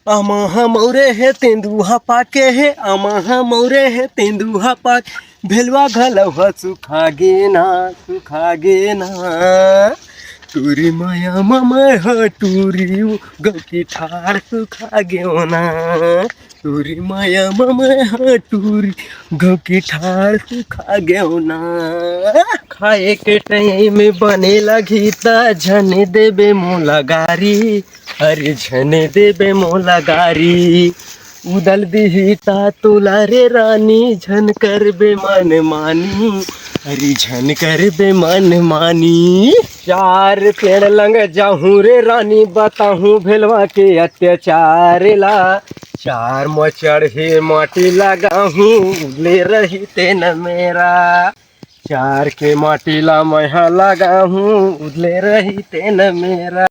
अमहा मौरे है तेंदुहा पाके है अमहा मौरे है तेंदुहा पाक भेलवा घलवा सुखा गे ना टूरी माया ममय ह टूरी गौकी ठाड़ सुखा गेओ ना टूरी माया ममय ह टूरी गौकी ठाड़ सुखा गेओ ना खाए के टाइम बने लगी त झने देबे मोला गारी अरे झने देबे मोला गारी उदल दिहिता तुला रे रानी झन करबे मन मानी अरे झन करबे मन मानी चार पेड़ लंग जाहूँ रे रानी बताहूँ भेलवा के अत्याचार ला चार मचड़ हे माटी लगाहूँ ले रही तेन मेरा चार के माटी ला मैं लगाहूँ ले रही तेन मेरा।